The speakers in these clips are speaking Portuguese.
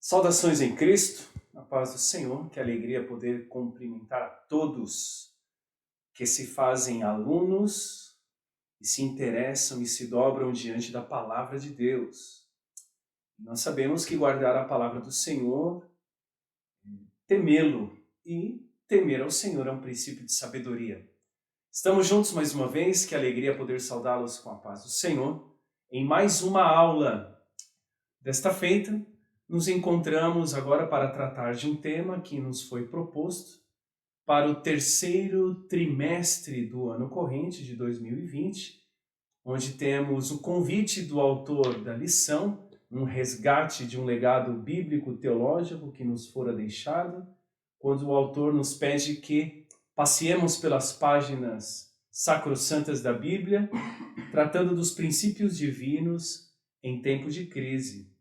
Saudações em Cristo, na paz do Senhor, que alegria poder cumprimentar a todos que se fazem alunos e se interessam e se dobram diante da palavra de Deus. Nós sabemos que guardar a palavra do Senhor, temê-lo e temer ao Senhor é um princípio de sabedoria. Estamos juntos mais uma vez, que alegria poder saudá-los com a paz do Senhor, em mais uma aula. Desta feita, nos encontramos agora para tratar de um tema que nos foi proposto para o terceiro trimestre do ano corrente de 2020, onde temos o convite do autor da lição, um resgate de um legado bíblico-teológico que nos fora deixado, quando o autor nos pede que passeemos pelas páginas sacrossantas da Bíblia, tratando dos princípios divinos em tempo de crise.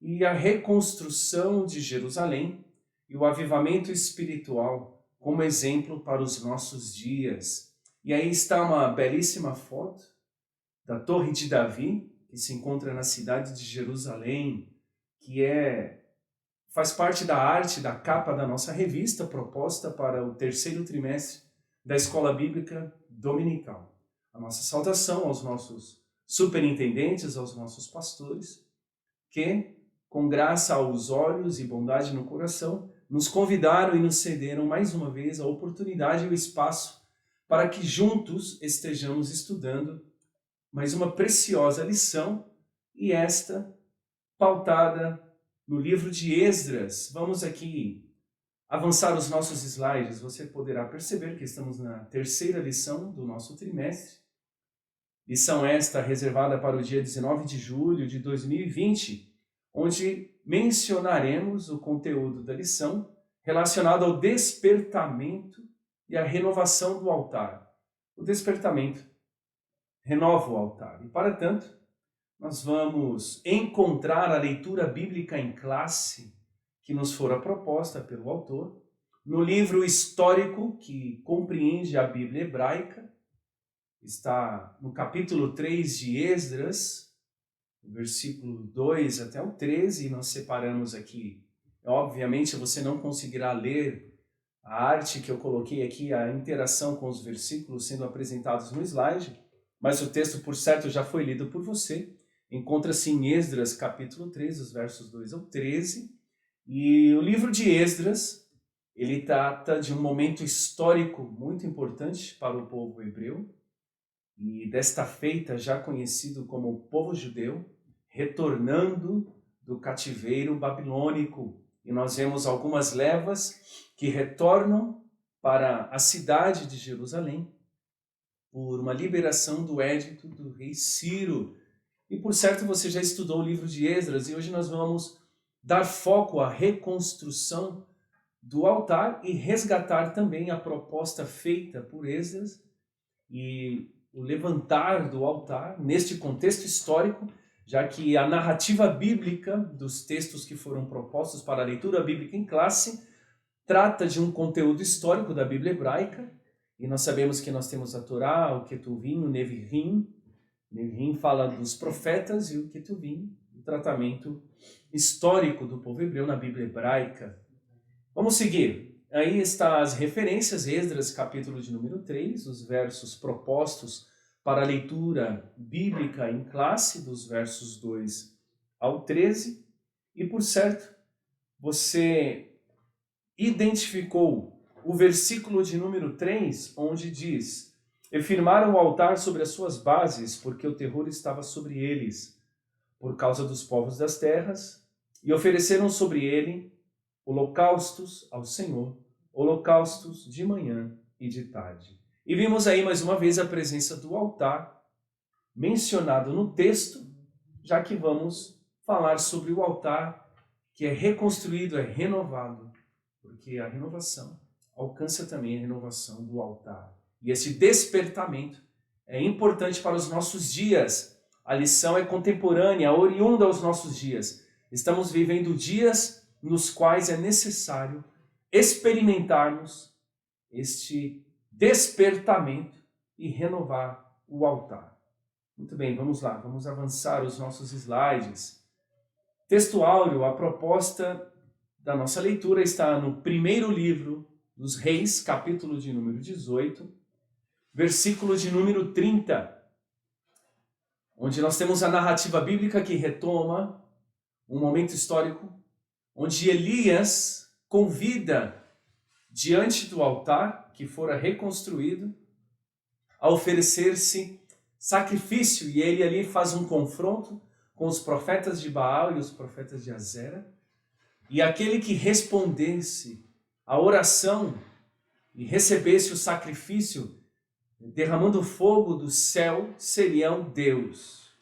E a reconstrução de Jerusalém e o avivamento espiritual como exemplo para os nossos dias. E aí está uma belíssima foto da Torre de Davi, que se encontra na cidade de Jerusalém, que faz parte da arte da capa da nossa revista, proposta para o terceiro trimestre da Escola Bíblica Dominical. A nossa saudação aos nossos superintendentes, aos nossos pastores, que com graça aos olhos e bondade no coração, nos convidaram e nos cederam mais uma vez a oportunidade e o espaço para que juntos estejamos estudando mais uma preciosa lição, e esta pautada no livro de Esdras. Vamos aqui avançar os nossos slides. Você poderá perceber que estamos na terceira lição do nosso trimestre. Lição esta reservada para o dia 19 de julho de 2020, onde mencionaremos o conteúdo da lição relacionado ao despertamento e à renovação do altar. O despertamento renova o altar. E, para tanto, nós vamos encontrar a leitura bíblica em classe que nos fora proposta pelo autor no livro histórico que compreende a Bíblia hebraica. Está no capítulo 3 de Esdras, versículo 2 até o 13, e nós separamos aqui. Obviamente você não conseguirá ler a arte que eu coloquei aqui, a interação com os versículos sendo apresentados no slide, mas o texto, por certo, já foi lido por você. Encontra-se em Esdras, capítulo 3, os versos 2 ao 13. E o livro de Esdras, ele trata de um momento histórico muito importante para o povo hebreu, e desta feita já conhecido como o povo judeu, retornando do cativeiro babilônico. E nós vemos algumas levas que retornam para a cidade de Jerusalém por uma liberação do édito do rei Ciro. E por certo você já estudou o livro de Esdras, e hoje nós vamos dar foco à reconstrução do altar e resgatar também a proposta feita por Esdras e o levantar do altar neste contexto histórico, já que a narrativa bíblica dos textos que foram propostos para a leitura bíblica em classe trata de um conteúdo histórico da Bíblia hebraica, e nós sabemos que nós temos a Torá, o Ketuvim, o Neviim. Neviim fala dos profetas e o Ketuvim, o tratamento histórico do povo hebreu na Bíblia hebraica. Vamos seguir. Aí está as referências, Esdras, capítulo de número 3, os versos propostos para a leitura bíblica em classe, dos versos 2 ao 13. E, por certo, você identificou o versículo de número 3, onde diz: "E firmaram o altar sobre as suas bases, porque o terror estava sobre eles, por causa dos povos das terras, e ofereceram sobre ele holocaustos ao Senhor, holocaustos de manhã e de tarde." E vimos aí mais uma vez a presença do altar mencionado no texto, já que vamos falar sobre o altar que é reconstruído, é renovado, porque a renovação alcança também a renovação do altar. E esse despertamento é importante para os nossos dias. A lição é contemporânea, oriunda aos nossos dias. Estamos vivendo dias nos quais é necessário experimentarmos este despertamento e renovar o altar. Muito bem, vamos lá, vamos avançar os nossos slides. Texto áureo, a proposta da nossa leitura está no primeiro livro dos Reis, capítulo de número 18, versículo de número 30, onde nós temos a narrativa bíblica que retoma um momento histórico onde Elias convida diante do altar que fora reconstruído a oferecer-se sacrifício, e ele ali faz um confronto com os profetas de Baal e os profetas de Azera, e aquele que respondesse à oração e recebesse o sacrifício derramando fogo do céu seria o Deus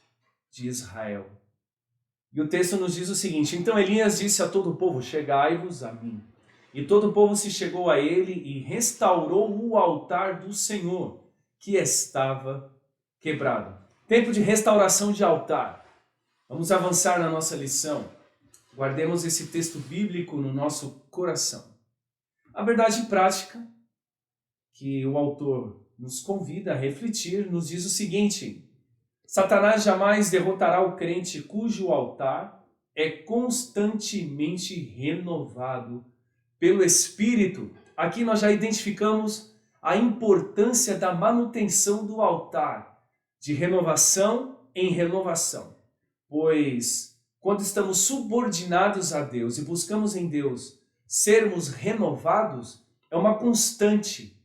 de Israel. E o texto nos diz o seguinte: então Elias disse a todo o povo: chegai-vos a mim. E todo o povo se chegou a ele e restaurou o altar do Senhor, que estava quebrado. Tempo de restauração de altar. Vamos avançar na nossa lição. Guardemos esse texto bíblico no nosso coração. A verdade prática que o autor nos convida a refletir nos diz o seguinte: Satanás jamais derrotará o crente cujo altar é constantemente renovado pelo Espírito. Aqui nós já identificamos a importância da manutenção do altar, de renovação em renovação. Pois quando estamos subordinados a Deus e buscamos em Deus sermos renovados, é uma constante.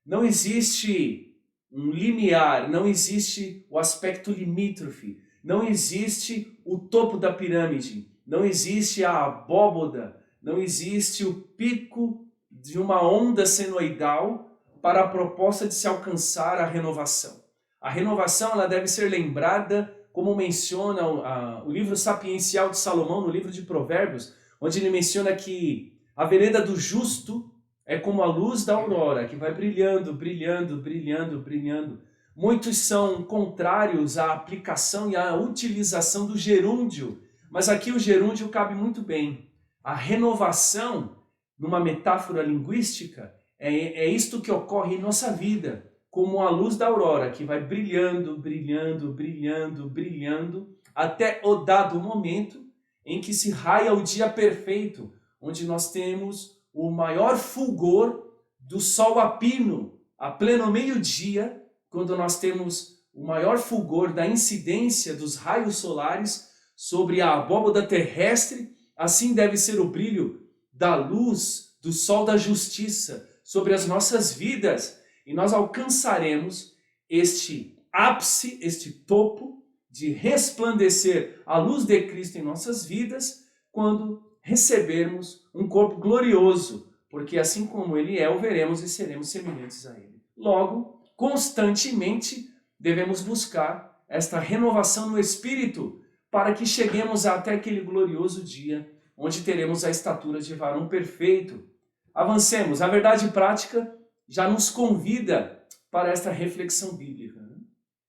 Não existe um limiar, não existe o aspecto limítrofe, não existe o topo da pirâmide, não existe a abóboda, não existe o pico de uma onda senoidal para a proposta de se alcançar a renovação. A renovação ela deve ser lembrada, como menciona o livro sapiencial de Salomão, no livro de Provérbios, onde ele menciona que a vereda do justo é como a luz da aurora, que vai brilhando, brilhando, brilhando, brilhando. Muitos são contrários à aplicação e à utilização do gerúndio, mas aqui o gerúndio cabe muito bem. A renovação, numa metáfora linguística, é isto que ocorre em nossa vida, como a luz da aurora, que vai brilhando, brilhando, brilhando, brilhando, até o dado momento em que se raia o dia perfeito, onde nós temos o maior fulgor do sol a pino, a pleno meio-dia, quando nós temos o maior fulgor da incidência dos raios solares sobre a abóboda terrestre, assim deve ser o brilho da luz do sol da justiça sobre as nossas vidas, e nós alcançaremos este ápice, este topo de resplandecer a luz de Cristo em nossas vidas quando recebermos um corpo glorioso, porque assim como ele é, o veremos e seremos semelhantes a ele. Logo, constantemente devemos buscar esta renovação no Espírito para que cheguemos até aquele glorioso dia onde teremos a estatura de varão perfeito. Avancemos. A verdade prática já nos convida para esta reflexão bíblica, né?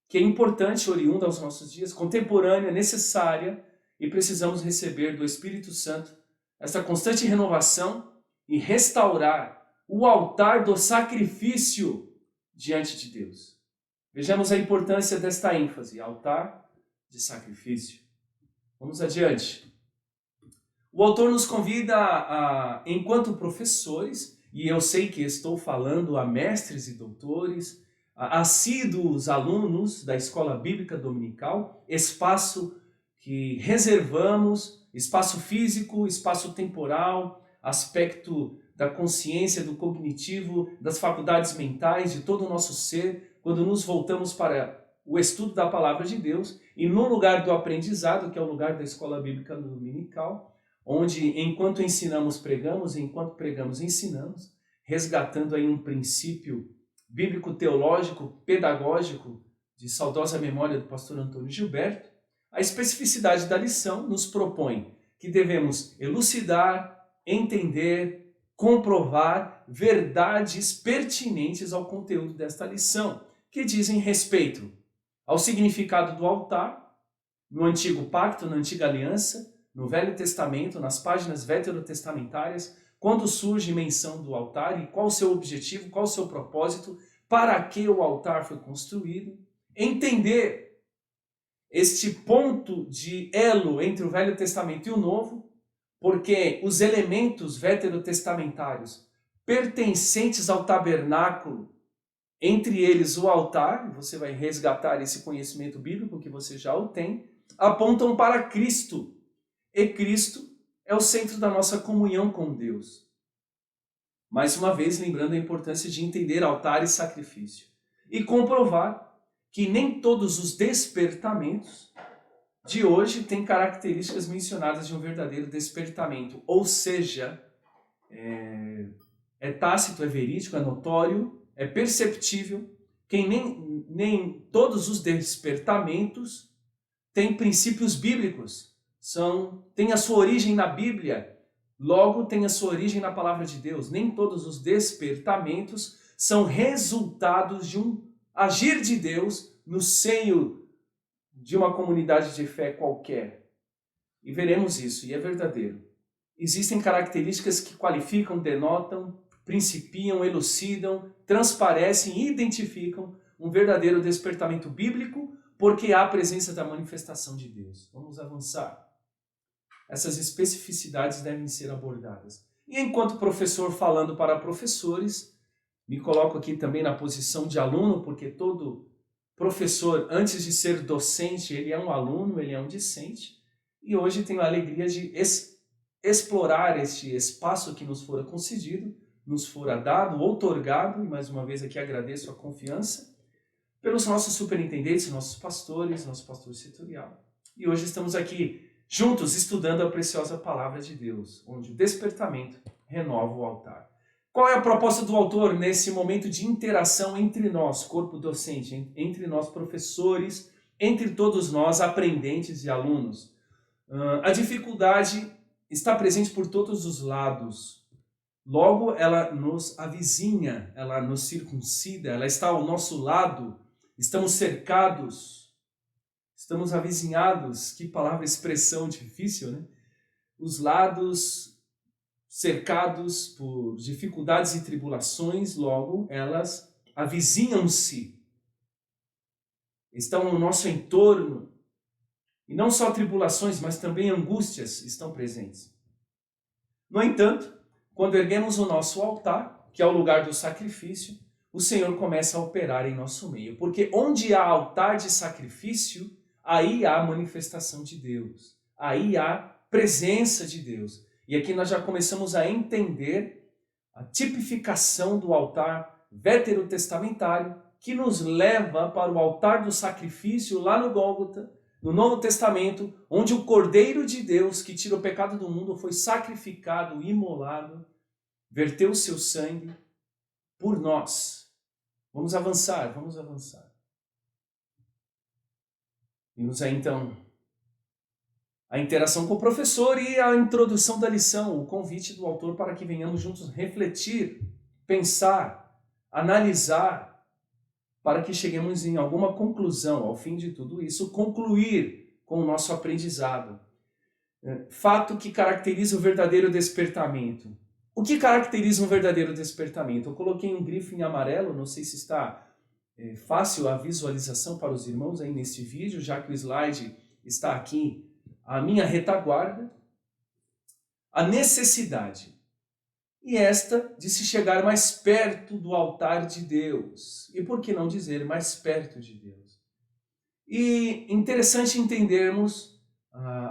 Que é importante, oriunda aos nossos dias, contemporânea, necessária, e precisamos receber do Espírito Santo essa constante renovação e restaurar o altar do sacrifício diante de Deus. Vejamos a importância desta ênfase, altar de sacrifício. Vamos adiante. O autor nos convida enquanto professores, e eu sei que estou falando a mestres e doutores, a assíduos alunos da Escola Bíblica Dominical, espaço que reservamos, espaço físico, espaço temporal, aspecto da consciência, do cognitivo, das faculdades mentais, de todo o nosso ser, quando nos voltamos para o estudo da Palavra de Deus, e no lugar do aprendizado, que é o lugar da Escola Bíblica Dominical, onde enquanto ensinamos, pregamos, e enquanto pregamos, ensinamos, resgatando aí um princípio bíblico-teológico, pedagógico, de saudosa memória do pastor Antônio Gilberto, a especificidade da lição nos propõe que devemos elucidar, entender, comprovar verdades pertinentes ao conteúdo desta lição, que dizem respeito ao significado do altar, no Antigo Pacto, na Antiga Aliança, no Velho Testamento, nas páginas veterotestamentárias, quando surge menção do altar e qual o seu objetivo, qual o seu propósito, para que o altar foi construído. Entender este ponto de elo entre o Velho Testamento e o Novo, porque os elementos veterotestamentários pertencentes ao tabernáculo, entre eles o altar, você vai resgatar esse conhecimento bíblico que você já o tem, apontam para Cristo. E Cristo é o centro da nossa comunhão com Deus. Mais uma vez, lembrando a importância de entender altar e sacrifício. E comprovar que nem todos os despertamentos de hoje têm características mencionadas de um verdadeiro despertamento. Ou seja, é tácito, é verídico, é notório, é perceptível que nem todos os despertamentos têm princípios bíblicos, têm a sua origem na Bíblia, logo têm a sua origem na palavra de Deus. Nem todos os despertamentos são resultados de um agir de Deus no seio de uma comunidade de fé qualquer. E veremos isso, e é verdadeiro. Existem características que qualificam, denotam, principiam, elucidam, transparecem e identificam um verdadeiro despertamento bíblico, porque há a presença da manifestação de Deus. Vamos avançar. Essas especificidades devem ser abordadas. E enquanto professor falando para professores, me coloco aqui também na posição de aluno, porque todo professor, antes de ser docente, ele é um aluno, ele é um discente. E hoje tenho a alegria de explorar este espaço que nos fora concedido, nos fora dado, outorgado, e mais uma vez aqui agradeço a confiança, pelos nossos superintendentes, nossos pastores, nosso pastor setorial. E hoje estamos aqui juntos estudando a preciosa palavra de Deus, onde o despertamento renova o altar. Qual é a proposta do autor nesse momento de interação entre nós, corpo docente, entre nós professores, entre todos nós aprendentes e alunos? A dificuldade está presente por todos os lados. Logo, ela nos avizinha, ela nos circuncida, ela está ao nosso lado. Estamos cercados, estamos avizinhados. Que palavra, expressão difícil, né? Os lados cercados por dificuldades e tribulações, logo, elas avizinham-se. Estão no nosso entorno. E não só tribulações, mas também angústias estão presentes. No entanto, quando erguemos o nosso altar, que é o lugar do sacrifício, o Senhor começa a operar em nosso meio. Porque onde há altar de sacrifício, aí há manifestação de Deus. Aí há presença de Deus. E aqui nós já começamos a entender a tipificação do altar veterotestamentário, que nos leva para o altar do sacrifício lá no Gólgota, no Novo Testamento, onde o Cordeiro de Deus, que tira o pecado do mundo, foi sacrificado, imolado, verteu o seu sangue por nós. Vamos avançar, vamos avançar. Vimos aí então a interação com o professor e a introdução da lição, o convite do autor para que venhamos juntos refletir, pensar, analisar, para que cheguemos em alguma conclusão, ao fim de tudo isso, concluir com o nosso aprendizado. Fato que caracteriza o verdadeiro despertamento. O que caracteriza um verdadeiro despertamento? Eu coloquei um grifo em amarelo, não sei se está fácil a visualização para os irmãos aí neste vídeo, já que o slide está aqui à minha retaguarda. A necessidade. E esta de se chegar mais perto do altar de Deus. E por que não dizer mais perto de Deus? E interessante entendermos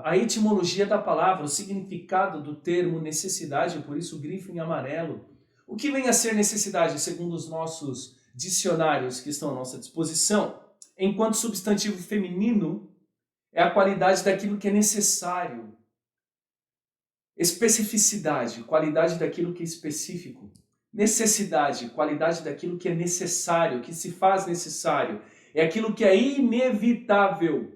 a etimologia da palavra, o significado do termo necessidade, por isso o grifo em amarelo. O que vem a ser necessidade, segundo os nossos dicionários que estão à nossa disposição? Enquanto substantivo feminino, é a qualidade daquilo que é necessário. Especificidade, qualidade daquilo que é específico. Necessidade, qualidade daquilo que é necessário, que se faz necessário. É aquilo que é inevitável.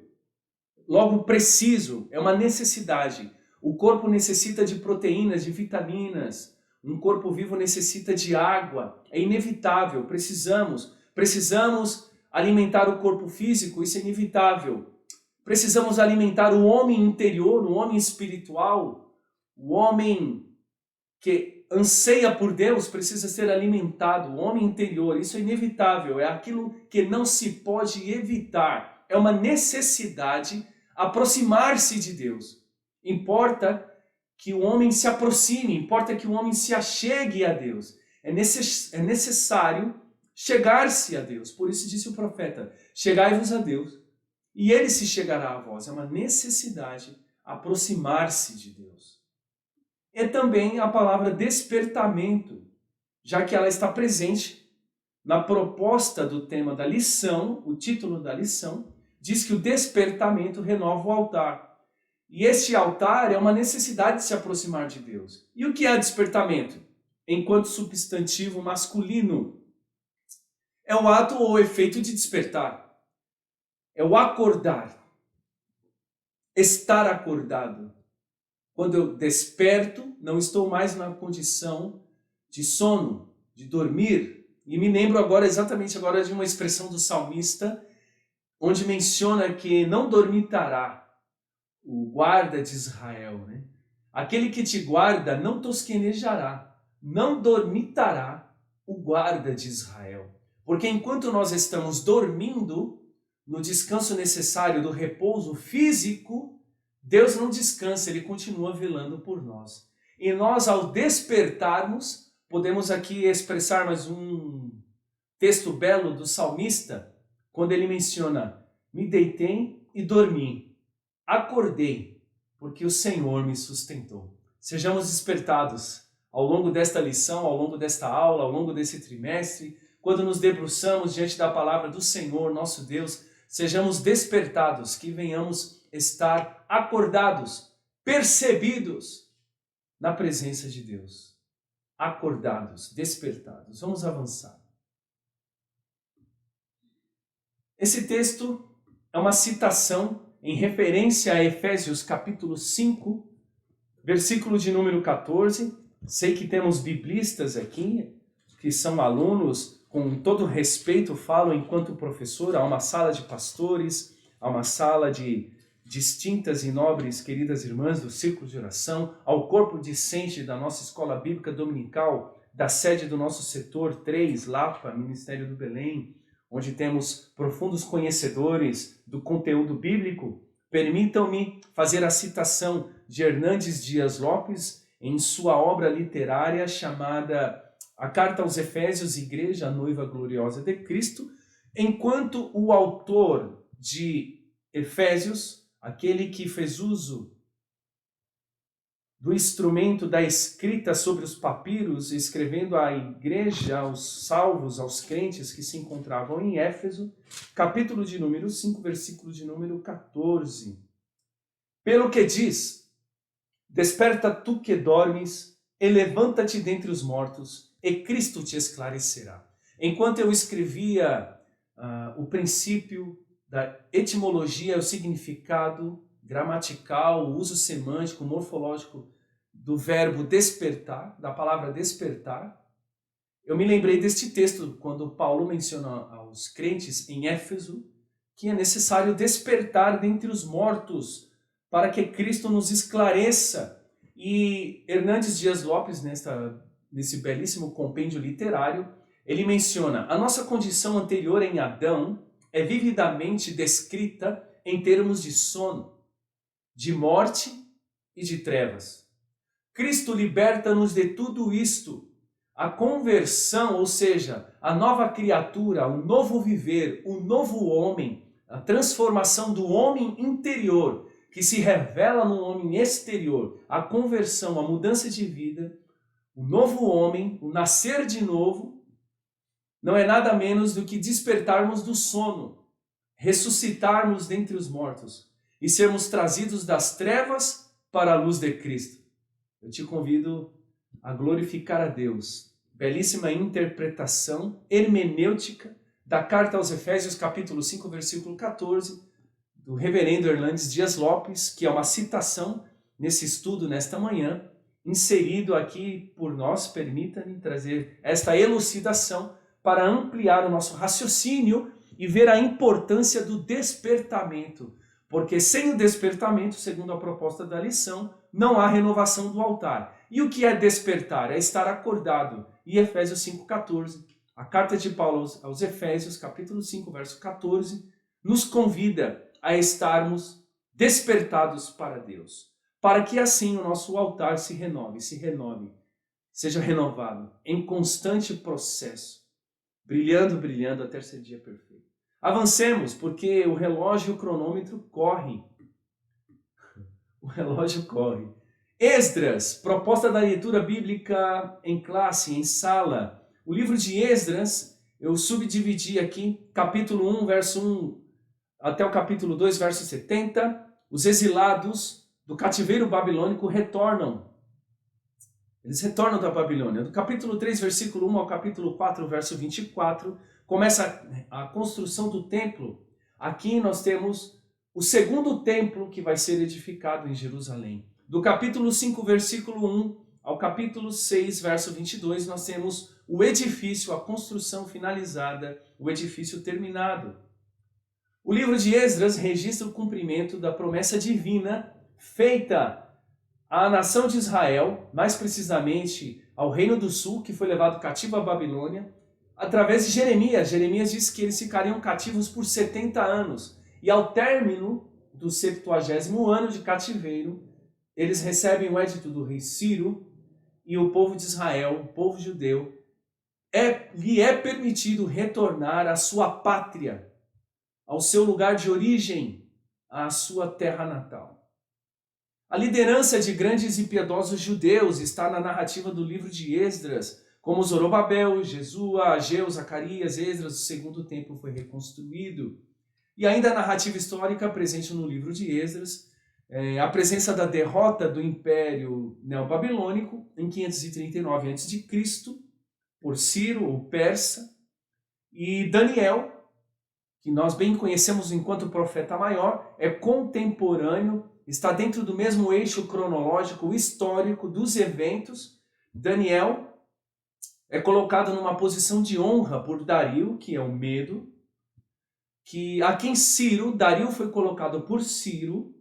Logo, preciso, é uma necessidade. O corpo necessita de proteínas, de vitaminas. Um corpo vivo necessita de água. É inevitável, precisamos. Precisamos alimentar o corpo físico, isso é inevitável. Precisamos alimentar o homem interior, o homem espiritual. O homem que anseia por Deus precisa ser alimentado. O homem interior, isso é inevitável. É aquilo que não se pode evitar. é uma necessidade aproximar-se de Deus. Importa que o homem se aproxime, importa que o homem se achegue a Deus. É necessário chegar-se a Deus. Por isso disse o profeta, chegai-vos a Deus, e ele se chegará a vós. É uma necessidade aproximar-se de Deus. É também a palavra despertamento, já que ela está presente na proposta do tema da lição. O título da lição diz que o despertamento renova o altar. E este altar é uma necessidade de se aproximar de Deus. E o que é despertamento? Enquanto substantivo masculino, é o ato ou efeito de despertar. É o acordar. Estar acordado. Quando eu desperto, não estou mais na condição de sono, de dormir. E me lembro exatamente agora de uma expressão do salmista, onde menciona que não dormitará o guarda de Israel, né? Aquele que te guarda não tosquenejará, não dormitará o guarda de Israel. Porque enquanto nós estamos dormindo, no descanso necessário do repouso físico, Deus não descansa, Ele continua velando por nós. E nós, ao despertarmos, podemos aqui expressar mais um texto belo do salmista, quando ele menciona, me deitei e dormi. Acordei, porque o Senhor me sustentou. Sejamos despertados ao longo desta lição, ao longo desta aula, ao longo desse trimestre, quando nos debruçamos diante da palavra do Senhor, nosso Deus, sejamos despertados, que venhamos estar acordados, percebidos na presença de Deus. Acordados, despertados. Vamos avançar. Esse texto é uma citação em referência a Efésios capítulo 5, versículo de número 14. Sei que temos biblistas aqui, que são alunos, com todo respeito falo enquanto professor, há uma sala de pastores, há uma sala de distintas e nobres queridas irmãs do Círculo de Oração, ao corpo discente da nossa escola bíblica dominical, da sede do nosso setor 3, Lapa, Ministério do Belém, onde temos profundos conhecedores do conteúdo bíblico. Permitam-me fazer a citação de Hernandes Dias Lopes em sua obra literária chamada A Carta aos Efésios, Igreja, a Noiva Gloriosa de Cristo, enquanto o autor de Efésios, aquele que fez uso do instrumento da escrita sobre os papiros, escrevendo à igreja, aos salvos, aos crentes que se encontravam em Éfeso, capítulo de número 5, versículo de número 14. Pelo que diz, desperta tu que dormes, e levanta-te dentre os mortos, e Cristo te esclarecerá. Enquanto eu escrevia o princípio da etimologia, o significado gramatical, o uso semântico, morfológico do verbo despertar, da palavra despertar, eu me lembrei deste texto quando Paulo menciona aos crentes em Éfeso que é necessário despertar dentre os mortos para que Cristo nos esclareça. E Hernandes Dias Lopes, nesse belíssimo compêndio literário, ele menciona a nossa condição anterior em Adão é vividamente descrita em termos de sono, de morte e de trevas. Cristo liberta-nos de tudo isto. A conversão, ou seja, a nova criatura, o novo viver, o novo homem, a transformação do homem interior, que se revela no homem exterior, a conversão, a mudança de vida, o novo homem, o nascer de novo, não é nada menos do que despertarmos do sono, ressuscitarmos dentre os mortos e sermos trazidos das trevas para a luz de Cristo. Eu te convido a glorificar a Deus. Belíssima interpretação hermenêutica da carta aos Efésios, capítulo 5, versículo 14, do reverendo Hernandes Dias Lopes, que é uma citação nesse estudo nesta manhã, inserido aqui por nós. Permita-me trazer esta elucidação para ampliar o nosso raciocínio e ver a importância do despertamento. Porque sem o despertamento, segundo a proposta da lição, não há renovação do altar. E o que é despertar? É estar acordado. E Efésios 5,14, a carta de Paulo aos Efésios, capítulo 5, verso 14, nos convida a estarmos despertados para Deus, para que assim o nosso altar se renove, seja renovado em constante processo, brilhando até ser dia perfeito. Avancemos, porque o relógio e o cronômetro correm. O relógio corre. Esdras, proposta da leitura bíblica em classe, em sala. O livro de Esdras, eu subdividi aqui, capítulo 1, verso 1 até o capítulo 2, verso 70. Os exilados do cativeiro babilônico retornam. Eles retornam da Babilônia. Do capítulo 3, versículo 1 ao capítulo 4, verso 24, começa a construção do templo. Aqui nós temos o segundo templo que vai ser edificado em Jerusalém. Do capítulo 5, versículo 1 ao capítulo 6, verso 22, nós temos o edifício, a construção finalizada, o edifício terminado. O livro de Esdras registra o cumprimento da promessa divina feita à nação de Israel, mais precisamente ao Reino do Sul, que foi levado cativo à Babilônia, através de Jeremias. Jeremias disse que eles ficariam cativos por 70 anos. E ao término do 70º ano de cativeiro, eles recebem o édito do rei Ciro e o povo de Israel, o povo judeu, lhe é permitido retornar à sua pátria, ao seu lugar de origem, à sua terra natal. A liderança de grandes e piedosos judeus está na narrativa do livro de Esdras, como Zorobabel, Jesua, Ageu, Zacarias, Esdras, o segundo templo foi reconstruído. E ainda a narrativa histórica presente no livro de Esdras, a presença da derrota do Império Neobabilônico em 539 a.C., por Ciro, o persa, e Daniel, que nós bem conhecemos enquanto profeta maior, é contemporâneo, está dentro do mesmo eixo cronológico histórico dos eventos. Daniel é colocado numa posição de honra por Dario, que é o medo, a quem Dario foi colocado por Ciro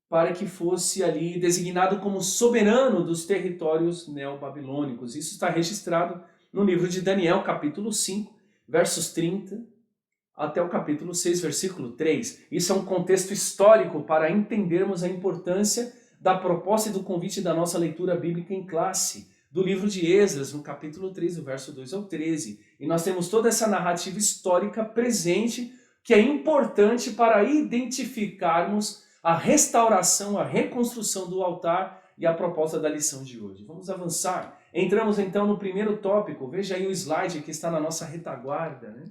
para que fosse ali designado como soberano dos territórios neobabilônicos. Isso está registrado no livro de Daniel, capítulo 5, versos 30 até o capítulo 6, versículo 3. Isso é um contexto histórico para entendermos a importância da proposta e do convite da nossa leitura bíblica em classe, do livro de Esdras, no capítulo 3, do verso 2 ao 13. E nós temos toda essa narrativa histórica presente, que é importante para identificarmos a restauração, a reconstrução do altar e a proposta da lição de hoje. Vamos avançar. Entramos então no primeiro tópico. Veja aí o slide que está na nossa retaguarda, né?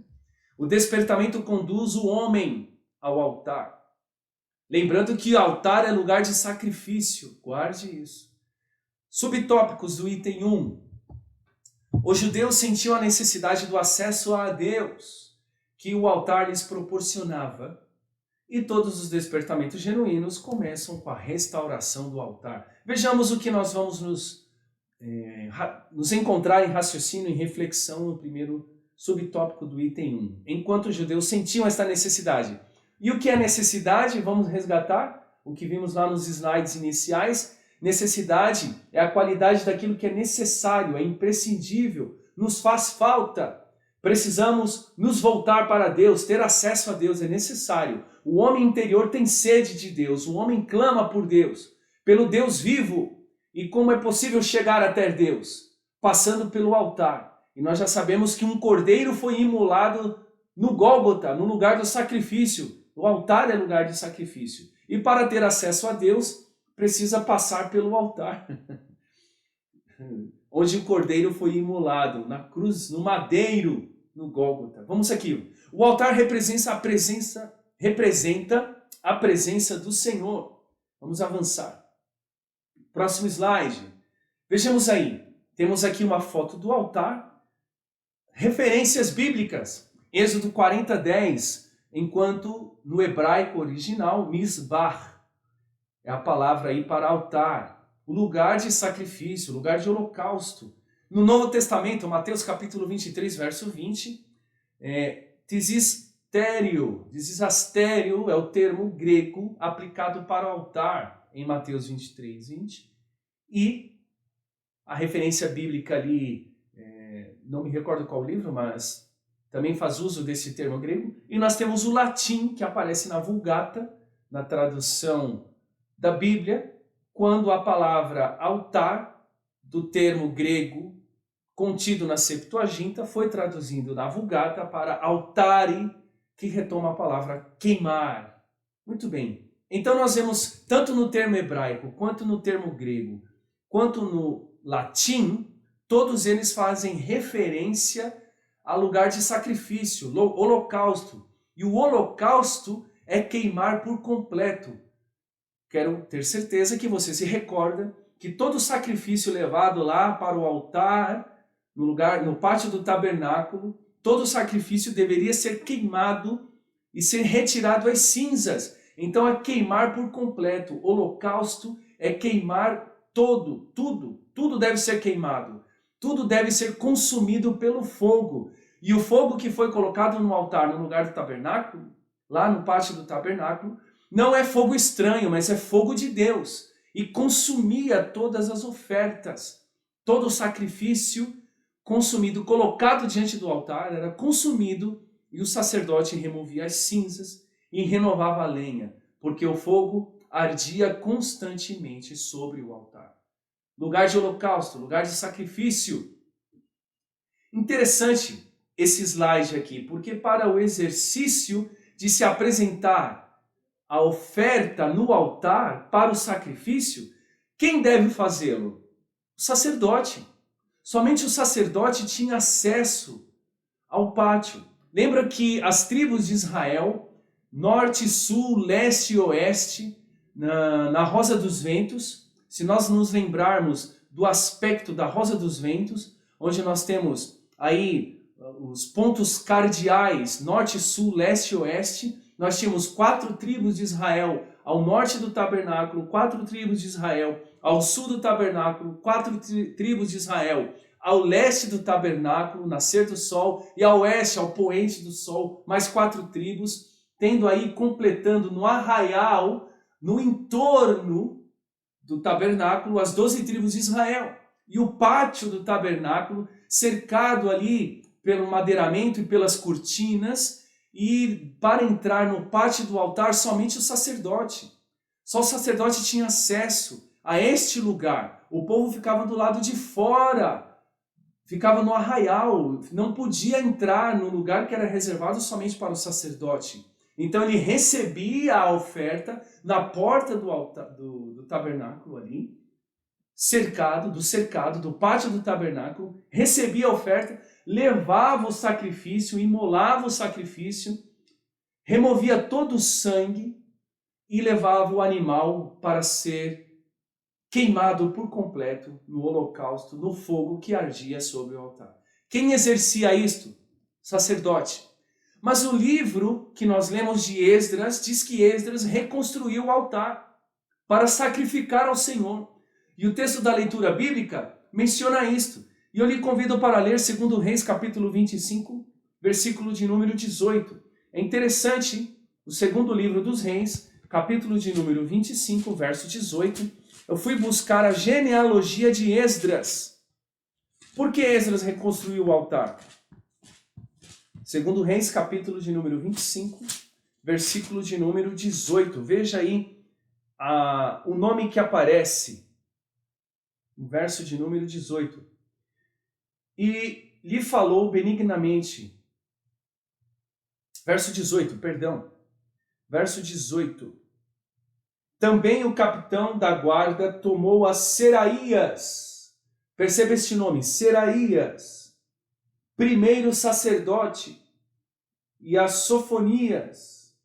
O despertamento conduz o homem ao altar. Lembrando que o altar é lugar de sacrifício. Guarde isso. Subtópicos do item 1. Os judeus sentiam a necessidade do acesso a Deus, que o altar lhes proporcionava. E todos os despertamentos genuínos começam com a restauração do altar. Vejamos o que nós vamos nos encontrar em raciocínio, em reflexão no primeiro subtópico do item 1. Enquanto os judeus sentiam esta necessidade. E o que é necessidade? Vamos resgatar o que vimos lá nos slides iniciais. Necessidade é a qualidade daquilo que é necessário, é imprescindível, nos faz falta. Precisamos nos voltar para Deus, ter acesso a Deus é necessário. O homem interior tem sede de Deus, o homem clama por Deus, pelo Deus vivo. E como é possível chegar até Deus? Passando pelo altar. E nós já sabemos que um cordeiro foi imolado no Gólgota, no lugar do sacrifício. O altar é lugar de sacrifício. E para ter acesso a Deus, precisa passar pelo altar. Onde o cordeiro foi imolado, na cruz, no madeiro, no Gólgota. Vamos aqui. O altar representa a presença do Senhor. Vamos avançar. Próximo slide. Vejamos aí. Temos aqui uma foto do altar. Referências bíblicas. Êxodo 40:10, enquanto no hebraico original, misbah é a palavra aí para altar, o lugar de sacrifício, o lugar de holocausto. No Novo Testamento, Mateus capítulo 23, verso 20, desistério é o termo grego aplicado para o altar em Mateus 23, 20. E a referência bíblica ali, não me recordo qual livro, mas também faz uso desse termo grego. E nós temos o latim, que aparece na Vulgata, na tradução da Bíblia, quando a palavra altar, do termo grego contido na Septuaginta, foi traduzindo na Vulgata para altare, que retoma a palavra queimar. Muito bem. Então nós vemos, tanto no termo hebraico, quanto no termo grego, quanto no latim, todos eles fazem referência a lugar de sacrifício, holocausto. E o holocausto é queimar por completo. Quero ter certeza que você se recorda que todo sacrifício levado lá para o altar, no pátio do tabernáculo, todo sacrifício deveria ser queimado e ser retirado as cinzas. Então é queimar por completo. Holocausto é queimar tudo deve ser queimado. Tudo deve ser consumido pelo fogo. E o fogo que foi colocado no altar, no lugar do tabernáculo, lá no pátio do tabernáculo, não é fogo estranho, mas é fogo de Deus. E consumia todas as ofertas. Todo o sacrifício consumido, colocado diante do altar, era consumido e o sacerdote removia as cinzas e renovava a lenha, porque o fogo ardia constantemente sobre o altar. Lugar de holocausto, lugar de sacrifício. Interessante esse slide aqui, porque para o exercício de se apresentar a oferta no altar para o sacrifício, quem deve fazê-lo? O sacerdote. Somente o sacerdote tinha acesso ao pátio. Lembra que as tribos de Israel, norte, sul, leste e oeste, na Rosa dos Ventos, se nós nos lembrarmos do aspecto da Rosa dos Ventos, onde nós temos aí os pontos cardeais, norte, sul, leste e oeste, nós tínhamos 4 tribos de Israel ao norte do tabernáculo, 4 tribos de Israel ao sul do tabernáculo, 4 tribos de Israel ao leste do tabernáculo, nascer do sol, e ao oeste, ao poente do sol, mais 4 tribos, tendo aí, completando no arraial, no entorno do tabernáculo, as 12 tribos de Israel. E o pátio do tabernáculo, cercado ali pelo madeiramento e pelas cortinas, e para entrar no pátio do altar, somente o sacerdote. Só o sacerdote tinha acesso a este lugar. O povo ficava do lado de fora, ficava no arraial, não podia entrar no lugar que era reservado somente para o sacerdote. Então ele recebia a oferta na porta do, altar, do tabernáculo ali, cercado do pátio do tabernáculo, recebia a oferta, levava o sacrifício, imolava o sacrifício, removia todo o sangue e levava o animal para ser queimado por completo no holocausto, no fogo que ardia sobre o altar. Quem exercia isto? Sacerdote. Mas o livro que nós lemos de Esdras diz que Esdras reconstruiu o altar para sacrificar ao Senhor. E o texto da leitura bíblica menciona isto. E eu lhe convido para ler 2 Reis, capítulo 25, versículo de número 18. É interessante, o segundo livro dos Reis, capítulo de número 25, verso 18. Eu fui buscar a genealogia de Esdras. Por que Esdras reconstruiu o altar? 2 Reis, capítulo de número 25, versículo de número 18. Veja aí o nome que aparece, no verso de número 18. E lhe falou benignamente. Verso 18, perdão. Verso 18. Também o capitão da guarda tomou a Seraías. Perceba este nome, Seraías, primeiro sacerdote, e a Sofonias,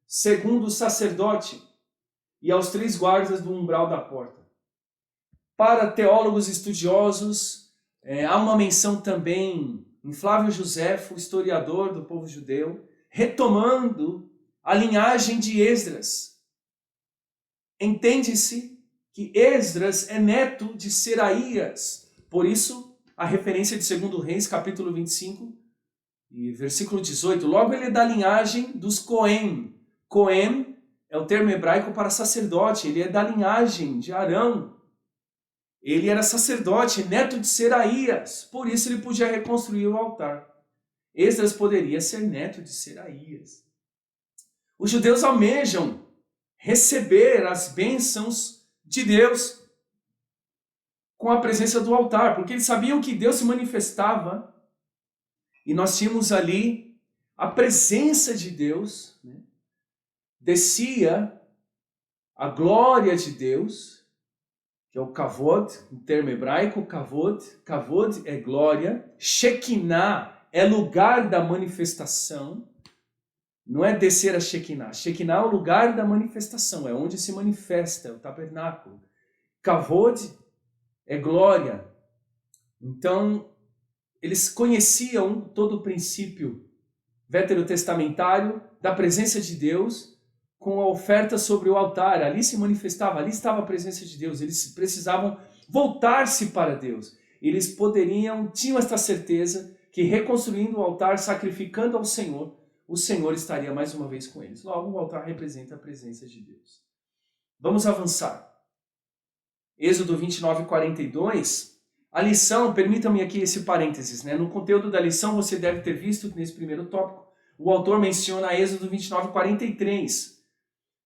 segundo sacerdote, e aos 3 guardas do umbral da porta. Para teólogos estudiosos, há uma menção também em Flávio Joséfo, historiador do povo judeu, retomando a linhagem de Esdras. Entende-se que Esdras é neto de Seraías. Por isso, a referência de 2 Reis, capítulo 25, e versículo 18. Logo ele é da linhagem dos Cohen. Cohen é o termo hebraico para sacerdote. Ele é da linhagem de Arão. Ele era sacerdote, neto de Seraías. Por isso ele podia reconstruir o altar. Esdras poderia ser neto de Seraías. Os judeus almejam receber as bênçãos de Deus com a presença do altar, porque eles sabiam que Deus se manifestava e nós tínhamos ali a presença de Deus, né? Descia a glória de Deus, que é o kavod, em termo hebraico, kavod é glória, Shekinah é lugar da manifestação, não é descer a Shekinah. Shekinah é o lugar da manifestação, é onde se manifesta, é o tabernáculo. Kavod é glória. Então, eles conheciam todo o princípio veterotestamentário da presença de Deus com a oferta sobre o altar. Ali se manifestava, ali estava a presença de Deus. Eles precisavam voltar-se para Deus. Eles tinham esta certeza que reconstruindo o altar, sacrificando ao Senhor, o Senhor estaria mais uma vez com eles. Logo, o altar representa a presença de Deus. Vamos avançar. Êxodo 29, 42. A lição, permitam-me aqui esse parênteses, né? No conteúdo da lição você deve ter visto que nesse primeiro tópico o autor menciona Êxodo 29, 43.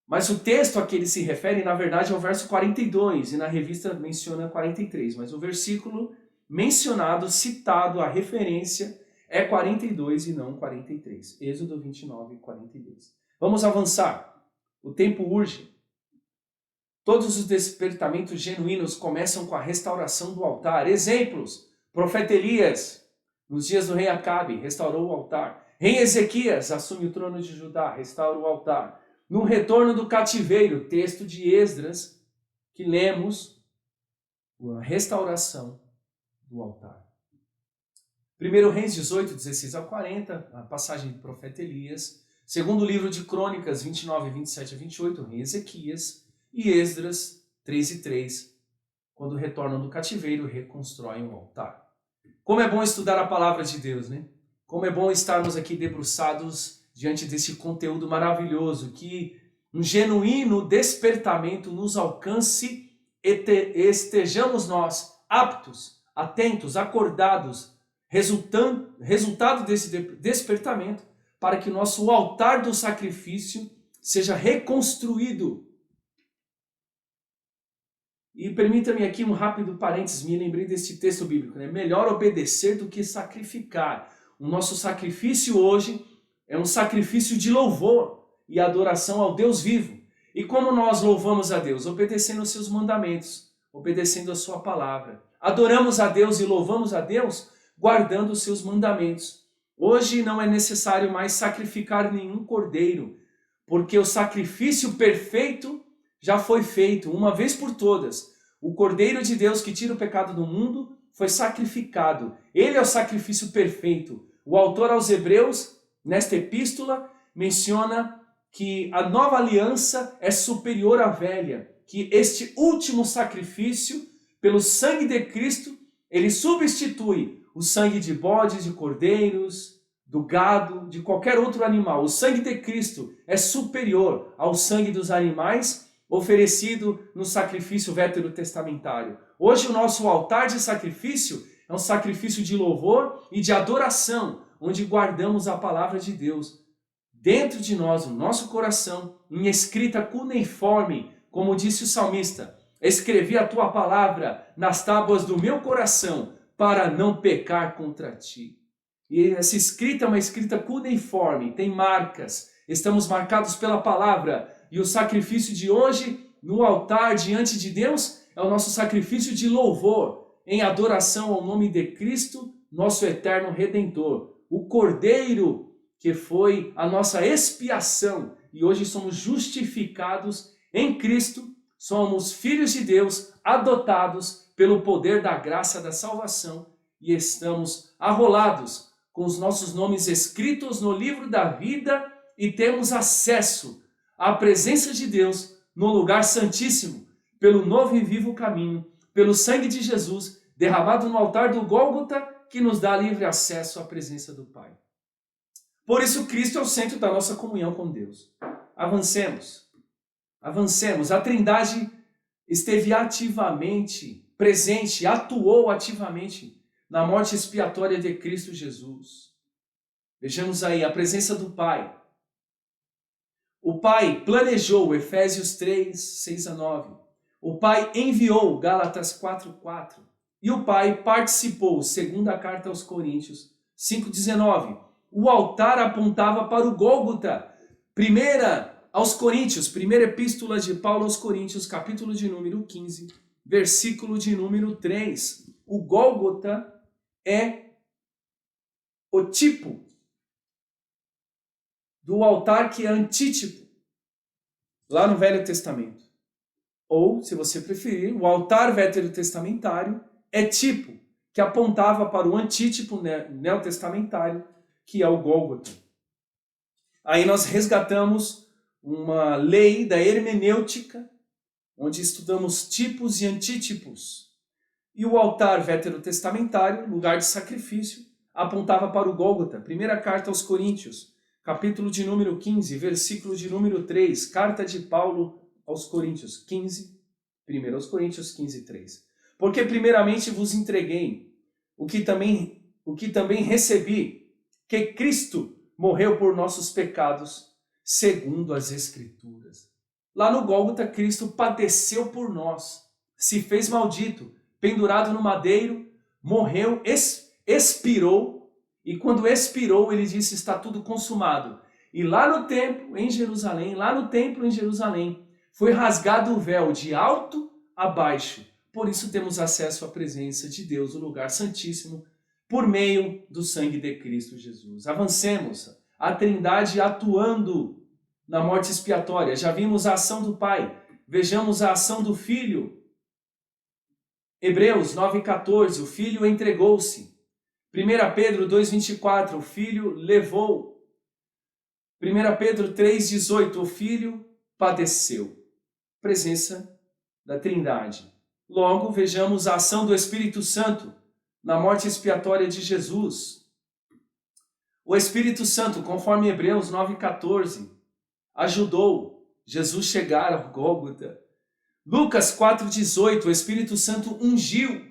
Mas o texto a que ele se refere, na verdade, é o verso 42, e na revista menciona 43. Mas o versículo mencionado, citado, a referência, é 42 e não 43. Êxodo 29, 42. Vamos avançar. O tempo urge. Todos os despertamentos genuínos começam com a restauração do altar. Exemplos: profeta Elias, nos dias do rei Acabe, restaurou o altar. Rei Ezequias assume o trono de Judá, restaura o altar. No retorno do cativeiro, texto de Esdras, que lemos, a restauração do altar. 1 Reis 18, 16 a 40, a passagem do profeta Elias. Segundo livro de Crônicas, 29, 27 a 28, rei Ezequias. E Esdras 3 e 3, quando retornam do cativeiro, reconstroem o altar. Como é bom estudar a palavra de Deus, né? Como é bom estarmos aqui debruçados diante desse conteúdo maravilhoso, que um genuíno despertamento nos alcance e estejamos nós aptos, atentos, acordados, resultado desse despertamento, para que o nosso altar do sacrifício seja reconstruído. E permita-me aqui um rápido parênteses, me lembrei desse texto bíblico, né? Melhor obedecer do que sacrificar. O nosso sacrifício hoje é um sacrifício de louvor e adoração ao Deus vivo. E como nós louvamos a Deus? Obedecendo os seus mandamentos, obedecendo a sua palavra. Adoramos a Deus e louvamos a Deus guardando os seus mandamentos. Hoje não é necessário mais sacrificar nenhum cordeiro, porque o sacrifício perfeito já foi feito uma vez por todas. O Cordeiro de Deus que tira o pecado do mundo foi sacrificado. Ele é o sacrifício perfeito. O autor aos Hebreus, nesta epístola, menciona que a nova aliança é superior à velha, que este último sacrifício, pelo sangue de Cristo, ele substitui o sangue de bodes, de cordeiros, do gado, de qualquer outro animal. O sangue de Cristo é superior ao sangue dos animais oferecido no sacrifício veterotestamentário. Hoje o nosso altar de sacrifício é um sacrifício de louvor e de adoração, onde guardamos a palavra de Deus dentro de nós, no nosso coração, em escrita cuneiforme, como disse o salmista: escrevi a tua palavra nas tábuas do meu coração, para não pecar contra ti. E essa escrita é uma escrita cuneiforme, tem marcas, estamos marcados pela palavra. E o sacrifício de hoje, no altar diante de Deus, é o nosso sacrifício de louvor, em adoração ao nome de Cristo, nosso eterno Redentor. O Cordeiro que foi a nossa expiação. E hoje somos justificados em Cristo, somos filhos de Deus, adotados pelo poder da graça da salvação. E estamos arrolados com os nossos nomes escritos no livro da vida e temos acesso à presença de Deus no lugar santíssimo, pelo novo e vivo caminho, pelo sangue de Jesus, derramado no altar do Gólgota, que nos dá livre acesso à presença do Pai. Por isso, Cristo é o centro da nossa comunhão com Deus. Avancemos. A Trindade esteve ativamente presente, atuou ativamente na morte expiatória de Cristo Jesus. Vejamos aí a presença do Pai. O Pai planejou, Efésios 3, 6 a 9. O Pai enviou, Gálatas 4:4. E o Pai participou, segunda carta aos Coríntios 5:19. O altar apontava para o Gólgota. Primeira aos Coríntios, primeira epístola de Paulo aos Coríntios, capítulo de número 15, versículo de número 3. O Gólgota é o tipo do altar que é antítipo, lá no Velho Testamento. Ou, se você preferir, o altar veterotestamentário é tipo, que apontava para o antítipo neotestamentário, que é o Gólgota. Aí nós resgatamos uma lei da hermenêutica, onde estudamos tipos e antítipos. E o altar veterotestamentário, lugar de sacrifício, apontava para o Gólgota. Primeira carta aos Coríntios, capítulo de número 15, versículo de número 3, carta de Paulo aos Coríntios 15, 1 aos Coríntios 15, 3. Porque primeiramente vos entreguei o que também recebi, que Cristo morreu por nossos pecados, segundo as Escrituras. Lá no Gólgota, Cristo padeceu por nós, se fez maldito, pendurado no madeiro, morreu, expirou, e quando expirou, ele disse, está tudo consumado. E lá no templo em Jerusalém, foi rasgado o véu de alto a baixo. Por isso temos acesso à presença de Deus, o lugar santíssimo, por meio do sangue de Cristo Jesus. Avancemos. A Trindade atuando na morte expiatória. Já vimos a ação do Pai. Vejamos a ação do Filho. Hebreus 9,14. O Filho entregou-se. 1 Pedro 2,24. O Filho levou. 1 Pedro 3,18. O Filho padeceu. Presença da Trindade. Logo, vejamos a ação do Espírito Santo na morte expiatória de Jesus. O Espírito Santo, conforme Hebreus 9,14, ajudou Jesus chegar ao Gólgota. Lucas 4,18, o Espírito Santo ungiu.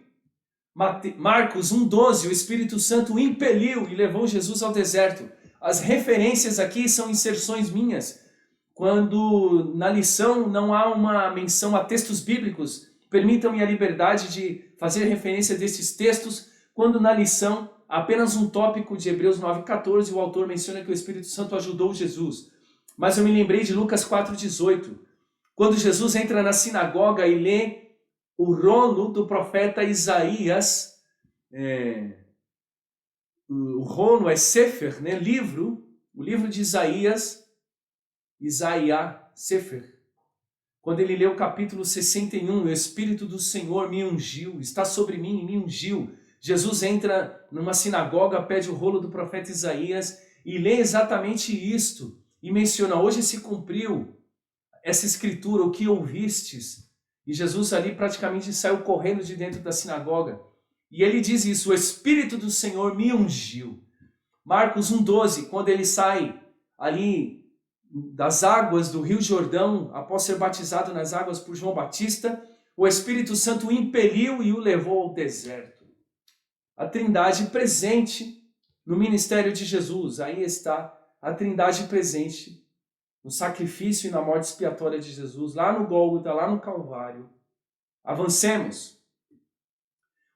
Marcos 1,12, o Espírito Santo impeliu e levou Jesus ao deserto. As referências aqui são inserções minhas. Quando na lição não há uma menção a textos bíblicos, permitam-me a liberdade de fazer referência desses textos, quando na lição apenas um tópico de Hebreus 9,14, o autor menciona que o Espírito Santo ajudou Jesus. Mas eu me lembrei de Lucas 4,18, quando Jesus entra na sinagoga e lê o rolo do profeta Isaías. O rolo é Sefer, né? Livro, o livro de Isaías, Sefer. Quando ele lê o capítulo 61, o Espírito do Senhor me ungiu, está sobre mim e me ungiu. Jesus entra numa sinagoga, pede o rolo do profeta Isaías e lê exatamente isto. E menciona, hoje se cumpriu essa escritura, o que ouvistes. E Jesus ali praticamente saiu correndo de dentro da sinagoga. E ele diz isso, o Espírito do Senhor me ungiu. Marcos 1,12, quando ele sai ali das águas do Rio Jordão, após ser batizado nas águas por João Batista, o Espírito Santo o impeliu e o levou ao deserto. A Trindade presente no ministério de Jesus. Aí está a Trindade presente no sacrifício e na morte expiatória de Jesus, lá no Gólgota, lá no Calvário. Avancemos.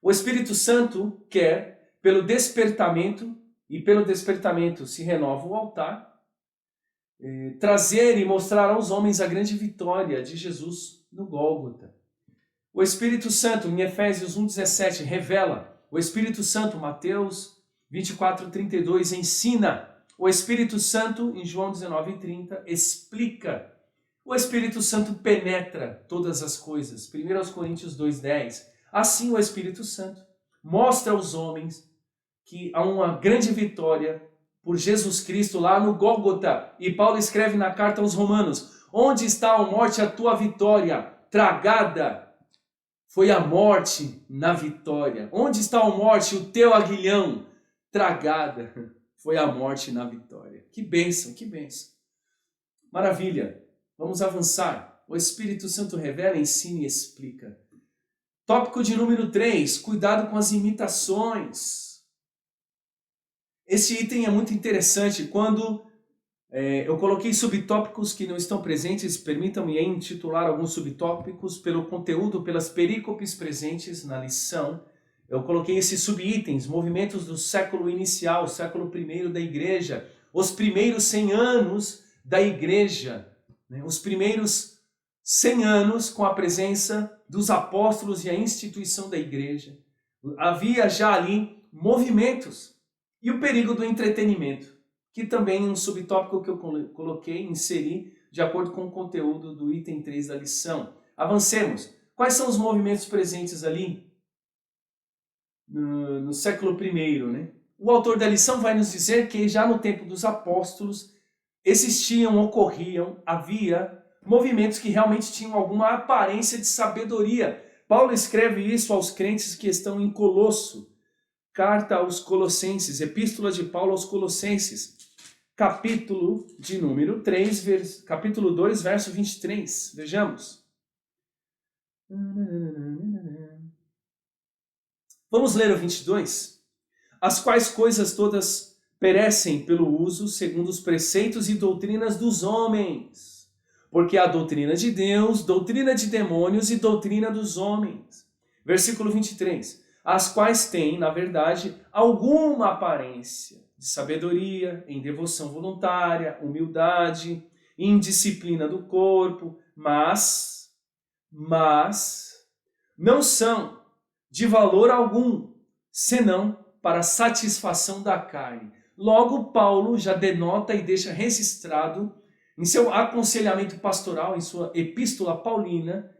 O Espírito Santo quer, pelo despertamento, e pelo despertamento se renova o altar, trazer e mostrar aos homens a grande vitória de Jesus no Gólgota. O Espírito Santo, em Efésios 1,17, revela. O Espírito Santo, Mateus 24:32, ensina. O Espírito Santo, em João 19:30, explica. O Espírito Santo penetra todas as coisas. 1 Coríntios 2:10. Assim o Espírito Santo mostra aos homens que há uma grande vitória por Jesus Cristo lá no Gólgota. E Paulo escreve na carta aos Romanos, onde está, ó morte, a tua vitória? Tragada foi a morte na vitória. Onde está, ó morte, o teu aguilhão? Tragada foi a morte na vitória. Que bênção, que bênção. Maravilha. Vamos avançar. O Espírito Santo revela, ensina e explica. Tópico de número 3, cuidado com as imitações. Esse item é muito interessante. Quando eu coloquei subtópicos que não estão presentes, permitam-me intitular alguns subtópicos pelo conteúdo, pelas perícopes presentes na lição. Eu coloquei esses subitens, movimentos do século inicial, século I da igreja, os primeiros 100 anos da igreja, né? Os primeiros 100 anos com a presença dos apóstolos e a instituição da igreja. Havia já ali movimentos. E o perigo do entretenimento, que também é um subtópico que eu coloquei, inseri, de acordo com o conteúdo do item 3 da lição. Avancemos. Quais são os movimentos presentes ali no século I, né? O autor da lição vai nos dizer que já no tempo dos apóstolos existiam, ocorriam, havia movimentos que realmente tinham alguma aparência de sabedoria. Paulo escreve isso aos crentes que estão em Colosso. Carta aos Colossenses, Epístola de Paulo aos Colossenses, capítulo de número 3, capítulo 2, verso 23. Vejamos. Vamos ler o 22. As quais coisas todas perecem pelo uso, segundo os preceitos e doutrinas dos homens. Porque há doutrina de Deus, doutrina de demônios e doutrina dos homens. Versículo 23. As quais têm, na verdade, alguma aparência de sabedoria, em devoção voluntária, humildade, em disciplina do corpo, mas não são de valor algum, senão para a satisfação da carne. Logo, Paulo já denota e deixa registrado em seu aconselhamento pastoral, em sua epístola paulina,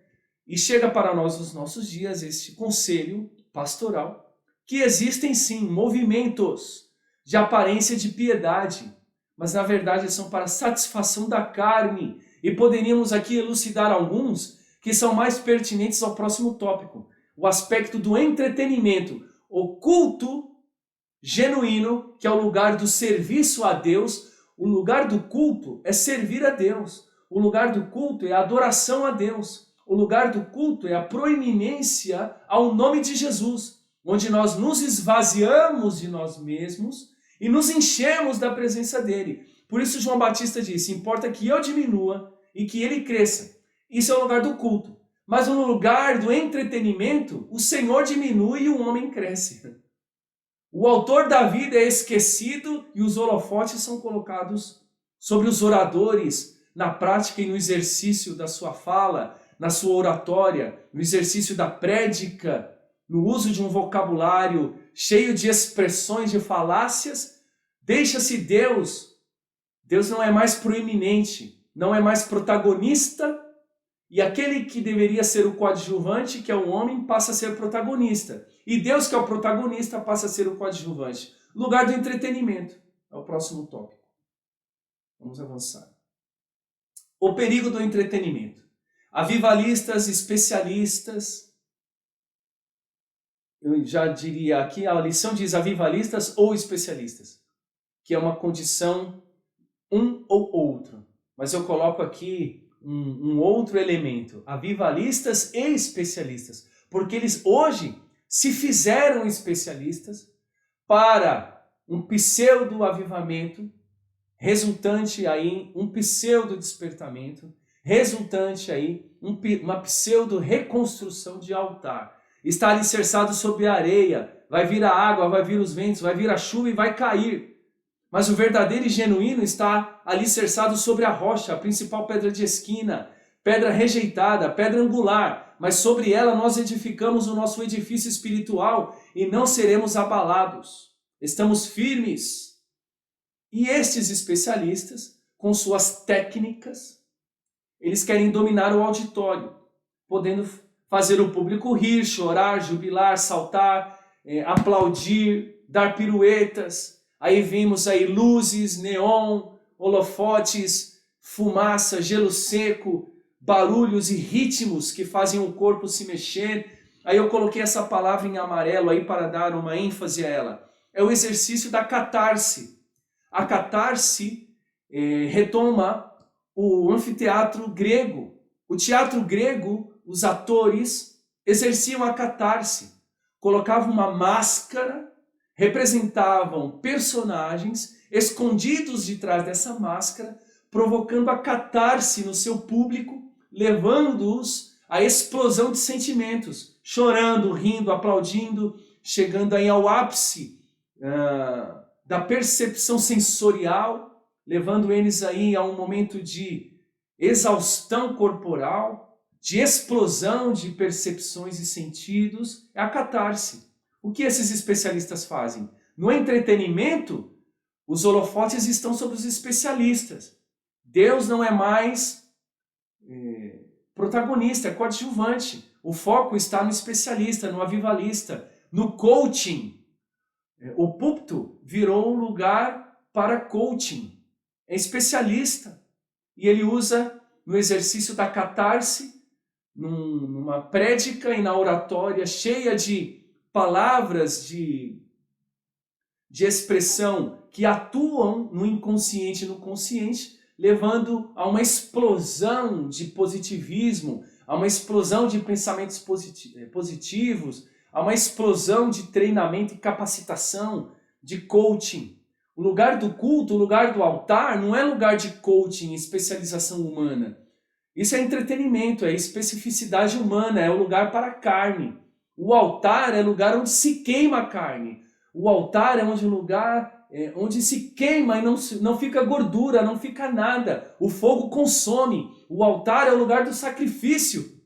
e chega para nós nos nossos dias este conselho pastoral, que existem sim movimentos de aparência de piedade, mas na verdade são para satisfação da carne. E poderíamos aqui elucidar alguns que são mais pertinentes ao próximo tópico. O aspecto do entretenimento, o culto genuíno, que é o lugar do serviço a Deus. O lugar do culto é servir a Deus. O lugar do culto é a adoração a Deus. O lugar do culto é a proeminência ao nome de Jesus, onde nós nos esvaziamos de nós mesmos e nos enchemos da presença dele. Por isso João Batista disse, importa que eu diminua e que ele cresça. Isso é o lugar do culto. Mas no lugar do entretenimento, o Senhor diminui e o homem cresce. O autor da vida é esquecido e os holofotes são colocados sobre os oradores na prática e no exercício da sua fala, na sua oratória, no exercício da prédica, no uso de um vocabulário cheio de expressões, de falácias. Deixa-se Deus. Deus não é mais proeminente, não é mais protagonista, e aquele que deveria ser o coadjuvante, que é o homem, passa a ser protagonista. E Deus, que é o protagonista, passa a ser o coadjuvante. Lugar do entretenimento é o próximo tópico. Vamos avançar. O perigo do entretenimento. Avivalistas, especialistas, eu já diria aqui, a lição diz avivalistas ou especialistas, que é uma condição um ou outro. Mas eu coloco aqui um outro elemento, avivalistas e especialistas, porque eles hoje se fizeram especialistas para um pseudo-avivamento, resultante aí um pseudo-despertamento, resultante aí uma pseudo-reconstrução de altar. Está alicerçado sobre a areia, vai vir a água, vai vir os ventos, vai vir a chuva e vai cair. Mas o verdadeiro e genuíno está alicerçado sobre a rocha, a principal pedra de esquina, pedra rejeitada, pedra angular, mas sobre ela nós edificamos o nosso edifício espiritual e não seremos abalados. Estamos firmes. E estes especialistas, com suas técnicas, eles querem dominar o auditório, podendo fazer o público rir, chorar, jubilar, saltar, aplaudir, dar piruetas. Aí vimos aí luzes, neon, holofotes, fumaça, gelo seco, barulhos e ritmos que fazem o corpo se mexer. Aí eu coloquei essa palavra em amarelo aí para dar uma ênfase a ela. É o exercício da catarse. A catarse retoma o anfiteatro grego. O teatro grego, os atores exerciam a catarse. Colocavam uma máscara representavam personagens escondidos de trás dessa máscara, provocando a catarse no seu público, levando-os à explosão de sentimentos, chorando, rindo, aplaudindo, chegando aí ao ápice da percepção sensorial, levando eles aí a um momento de exaustão corporal, de explosão de percepções e sentidos, é a catarse. O que esses especialistas fazem? No entretenimento, os holofotes estão sobre os especialistas. Deus não é mais protagonista, é coadjuvante. O foco está no especialista, no avivalista, no coaching. O púlpito virou um lugar para coaching. É especialista. E ele usa no exercício da catarse, numa prédica e na oratória cheia de palavras de expressão que atuam no inconsciente e no consciente, levando a uma explosão de positivismo, a uma explosão de pensamentos positivos, a uma explosão de treinamento e capacitação, de coaching. O lugar do culto, o lugar do altar, não é lugar de coaching, especialização humana. Isso é entretenimento, é especificidade humana, é o lugar para a carne. O altar é lugar onde se queima a carne. O altar é onde se queima e não fica gordura, não fica nada. O fogo consome. O altar é o lugar do sacrifício.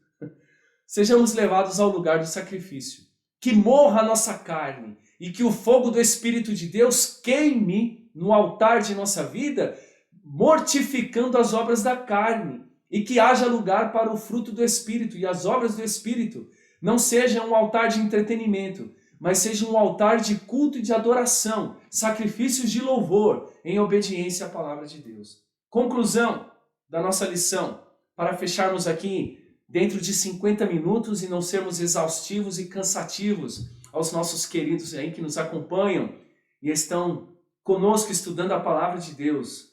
Sejamos levados ao lugar do sacrifício. Que morra a nossa carne e que o fogo do Espírito de Deus queime no altar de nossa vida, mortificando as obras da carne. E que haja lugar para o fruto do Espírito e as obras do Espírito. Não seja um altar de entretenimento, mas seja um altar de culto e de adoração, sacrifícios de louvor, em obediência à palavra de Deus. Conclusão da nossa lição, para fecharmos aqui dentro de 50 minutos e não sermos exaustivos e cansativos aos nossos queridos aí que nos acompanham e estão conosco estudando a palavra de Deus.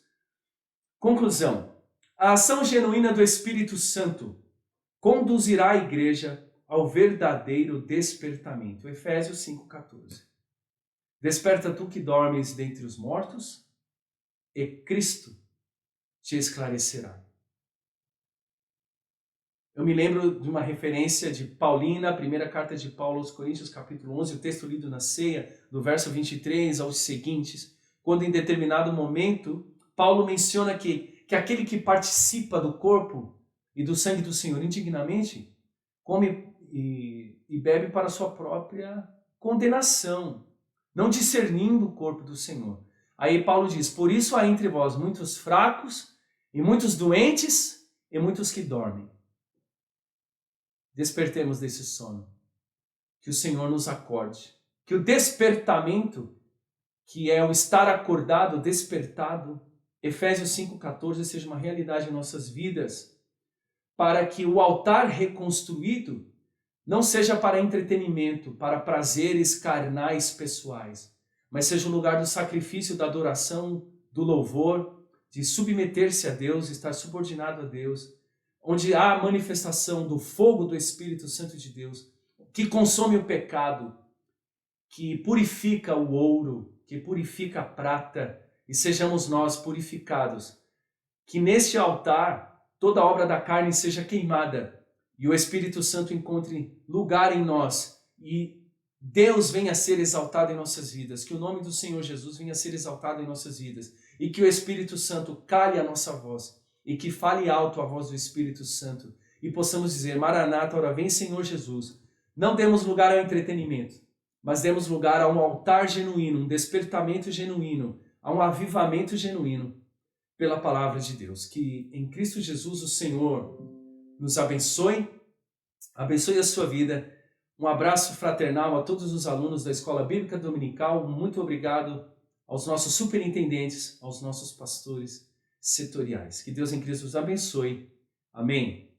Conclusão, a ação genuína do Espírito Santo conduzirá a igreja ao verdadeiro despertamento. Efésios 5,14. Desperta tu que dormes dentre os mortos, e Cristo te esclarecerá. Eu me lembro de uma referência de Paulina, a primeira carta de Paulo aos Coríntios, capítulo 11, o texto lido na ceia, do verso 23 aos seguintes, quando em determinado momento, Paulo menciona que aquele que participa do corpo e do sangue do Senhor indignamente, come e bebe para sua própria condenação, não discernindo o corpo do Senhor. Aí Paulo diz, por isso há entre vós muitos fracos, e muitos doentes, e muitos que dormem. Despertemos desse sono, que o Senhor nos acorde, que o despertamento, que é o estar acordado, despertado, Efésios 5,14 seja uma realidade em nossas vidas, para que o altar reconstruído não seja para entretenimento, para prazeres carnais pessoais, mas seja o lugar do sacrifício, da adoração, do louvor, de submeter-se a Deus, estar subordinado a Deus, onde há a manifestação do fogo do Espírito Santo de Deus, que consome o pecado, que purifica o ouro, que purifica a prata, e sejamos nós purificados. Que neste altar toda a obra da carne seja queimada, e o Espírito Santo encontre lugar em nós e Deus venha a ser exaltado em nossas vidas, que o nome do Senhor Jesus venha a ser exaltado em nossas vidas e que o Espírito Santo cale a nossa voz e que fale alto a voz do Espírito Santo e possamos dizer, Maranata, ora vem Senhor Jesus. Não demos lugar ao entretenimento, mas demos lugar a um altar genuíno, um despertamento genuíno, a um avivamento genuíno pela palavra de Deus. Que em Cristo Jesus o Senhor nos abençoe a sua vida. Um abraço fraternal a todos os alunos da Escola Bíblica Dominical. Muito obrigado aos nossos superintendentes, aos nossos pastores setoriais. Que Deus em Cristo os abençoe. Amém.